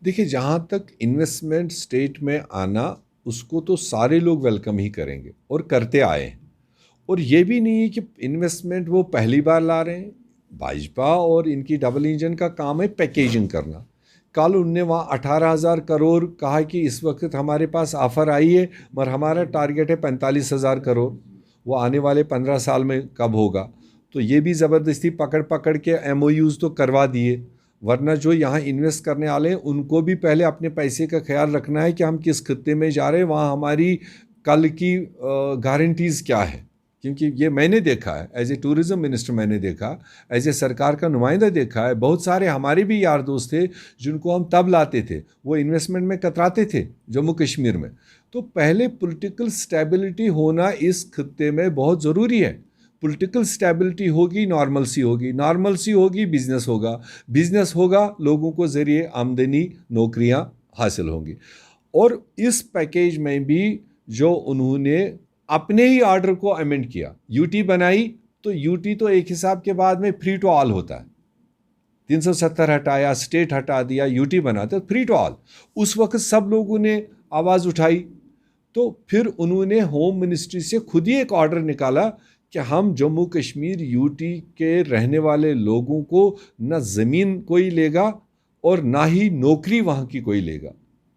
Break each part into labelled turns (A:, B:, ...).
A: دیکھیے جہاں تک انویسٹمنٹ اسٹیٹ میں آنا، اس کو تو سارے لوگ ویلکم ہی کریں گے اور کرتے آئے ہیں، اور یہ بھی نہیں ہے کہ انویسٹمنٹ وہ پہلی بار لا رہے ہیں۔ بھاجپا اور ان کی ڈبل انجن کا کام ہے پیکیجنگ کرنا۔ کل ان نے وہاں 18,000 کروڑ کہا کہ اس وقت ہمارے پاس آفر آئی ہے، مگر ہمارا ٹارگیٹ ہے 45,000 کروڑ، وہ آنے والے 15 سال میں کب ہوگا؟ تو یہ بھی زبردستی پکڑ پکڑ کے ایم او یوز تو کروا دیے، ورنہ جو یہاں انویسٹ کرنے والے ہیں ان کو بھی پہلے اپنے پیسے کا خیال رکھنا ہے کہ ہم کس خطے میں جا رہے ہیں، وہاں ہماری کل کی گارنٹیز کیا ہے۔ کیونکہ یہ میں نے دیکھا ہے، ایز اے ٹورزم منسٹر میں نے دیکھا، ایز اے سرکار کا نمائندہ دیکھا ہے، بہت سارے ہمارے بھی یار دوست تھے جن کو ہم تب لاتے تھے، وہ انویسٹمنٹ میں کتراتے تھے جموں کشمیر میں۔ تو پہلے پولیٹیکل سٹیبلٹی ہونا اس خطے میں بہت ضروری ہے۔ پولیٹیکل سٹیبلٹی ہوگی، نارملسی ہوگی، نارملسی ہوگی، بزنس ہوگا، بزنس ہوگا، لوگوں کو ذریعے آمدنی، نوکریاں حاصل ہوں گی۔ اور اس پیکیج میں بھی جو انہوں نے اپنے ہی آرڈر کو امینڈ کیا، یو ٹی بنائی، تو یو ٹی تو ایک حساب کے بعد میں فری ٹو آل ہوتا ہے، 370 ہٹایا، اسٹیٹ ہٹا دیا، یو ٹی بنا تو فری ٹو آل۔ اس وقت سب لوگوں نے آواز اٹھائی، تو پھر انہوں نے ہوم منسٹری سے خود ہی ایک آرڈر نکالا کہ ہم جموں کشمیر یو ٹی کے رہنے والے لوگوں کو نہ زمین کوئی لے گا اور نہ ہی نوکری وہاں کی کوئی لے گا۔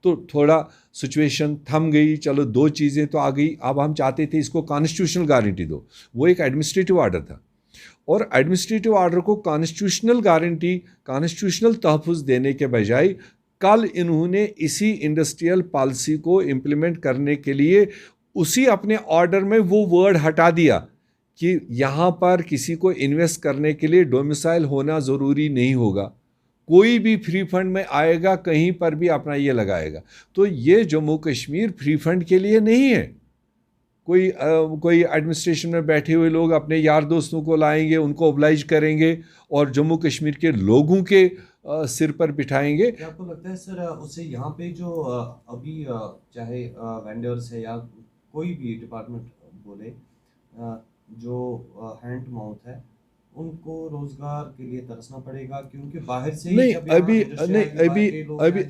A: تو تھوڑا سچویشن تھم گئی، چلو دو چیزیں تو آ گئی۔ اب ہم چاہتے تھے اس کو کانسٹیٹیوشنل گارنٹی دو، وہ ایک ایڈمنسٹریٹو آرڈر تھا، اور ایڈمنسٹریٹو آرڈر کو کانسٹیٹیوشنل گارنٹی، کانسٹیٹیوشنل تحفظ دینے کے بجائے کل انہوں نے اسی انڈسٹریل پالیسی کو امپلیمنٹ کرنے کے لیے اسی اپنے آرڈر میں وہ ورڈ ہٹا دیا کہ یہاں پر کسی کو انویسٹ کرنے کے لیے ڈومیسائل ہونا ضروری نہیں ہوگا، کوئی بھی فری فنڈ میں آئے گا کہیں پر بھی اپنا یہ لگائے گا۔ تو یہ جموں کشمیر فری فنڈ کے لیے نہیں ہے۔ کوئی ایڈمنسٹریشن میں بیٹھے ہوئے لوگ اپنے یار دوستوں کو لائیں گے، ان کو اوبلائج کریں گے اور جموں کشمیر کے لوگوں کے سر پر بٹھائیں گے۔
B: کیا آپ کو لگتا ہے سر اسے یہاں پہ جو ابھی چاہے وینڈرز ہے یا کوئی بھی ڈپارٹمنٹ بولے، جو ہینڈ ٹو ماؤتھ ہے، ان کو روزگار کے لیے ترسنا پڑے گا کیونکہ باہر سے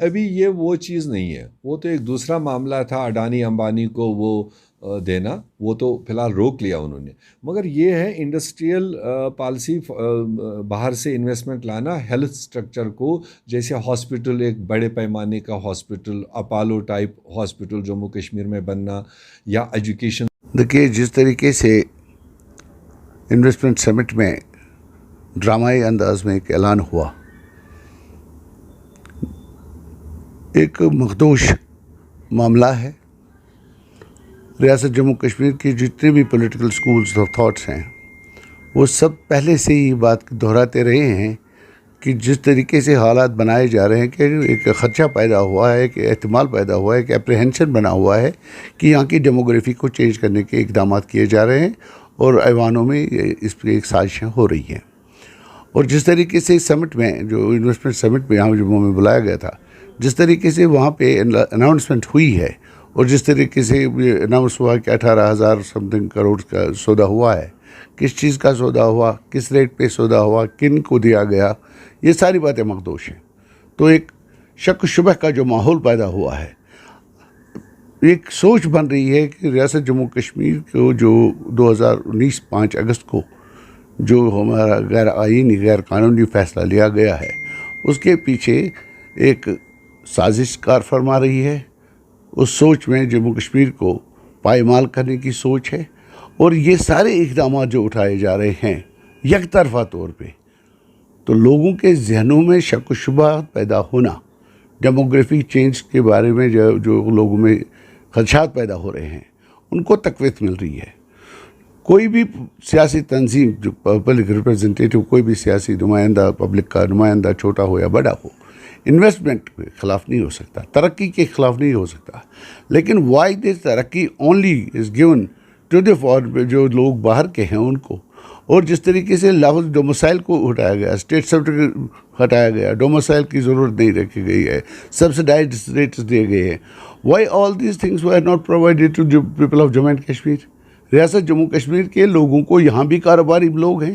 A: ابھی یہ وہ چیز نہیں ہے، وہ تو ایک دوسرا معاملہ تھا، اڈانی امبانی کو وہ دینا، وہ تو فی الحال روک لیا انہوں نے۔ مگر یہ ہے انڈسٹریل پالیسی، باہر سے انویسٹمنٹ لانا، ہیلتھ سٹرکچر کو، جیسے ہاسپٹل، ایک بڑے پیمانے کا hospital, Apollo type hospital Jammu Kashmir میں بننا، یا ایجوکیشن۔
C: دیکھیے جس طریقے سے انویسٹمنٹ سمٹ میں ڈرامائی انداز میں ایک اعلان ہوا، ایک مخدوش معاملہ ہے۔ ریاست جموں کشمیر کی جتنے بھی پولیٹیکل سکولز آف تھاٹس ہیں، وہ سب پہلے سے ہی بات دہراتے رہے ہیں کہ جس طریقے سے حالات بنائے جا رہے ہیں، کہ ایک خدشہ پیدا ہوا ہے، کہ احتمال پیدا ہوا ہے، کہ اپریہنشن بنا ہوا ہے کہ یہاں کی ڈیموگرافی کو چینج کرنے کے اقدامات کیے جا رہے ہیں، اور ایوانوں میں اس پہ ایک سازشیں ہو رہی ہیں۔ اور جس طریقے سے سمٹ میں، جو انویسٹمنٹ سمٹ میں یہاں جموں میں بلایا گیا تھا، جس طریقے سے وہاں پہ اناؤنسمنٹ ہوئی ہے، اور جس طریقے سے اناؤنس ہوا کہ 18,000 سم تھنگ کروڑ کا سودا ہوا ہے، کس چیز کا سودا ہوا، کس ریٹ پہ سودا ہوا، کن کو دیا گیا، یہ ساری باتیں مخدوش ہیں۔ تو ایک شک و شبہ کا جو ماحول پیدا ہوا ہے، ایک سوچ بن رہی ہے کہ ریاست جموں کشمیر کو جو 2019 5 اگست کو جو ہمارا غیر آئینی، غیر قانونی فیصلہ لیا گیا ہے، اس کے پیچھے ایک سازش کار فرما رہی ہے۔ اس سوچ میں جموں کشمیر کو پائمال کرنے کی سوچ ہے، اور یہ سارے اقدامات جو اٹھائے جا رہے ہیں یک طرفہ طور پہ، تو لوگوں کے ذہنوں میں شک و شبہ پیدا ہونا، ڈیموگرافی چینج کے بارے میں جو لوگوں میں خدشات پیدا ہو رہے ہیں، ان کو تقویت مل رہی ہے۔ کوئی بھی سیاسی تنظیم جو پبلک ریپرزنٹیٹیو، کوئی بھی سیاسی نمائندہ، پبلک کا نمائندہ، چھوٹا ہو یا بڑا ہو، انویسٹمنٹ کے خلاف نہیں ہو سکتا، ترقی کے خلاف نہیں ہو سکتا، لیکن وائی دس ترقی only is given to the for جو لوگ باہر کے ہیں ان کو۔ اور جس طریقے سے لفظ ڈومسائل کو ہٹایا گیا، اسٹیٹ سرٹیفکیٹ ہٹایا گیا، ڈومسائل کی ضرورت نہیں رکھی گئی ہے، سبسڈائزڈ ریٹس دیے گئے ہیں، why all these things were not provided to people of Jammu and Kashmir. ریاست جموں کشمیر کے لوگوں کو، یہاں بھی کاروباری لوگ ہیں،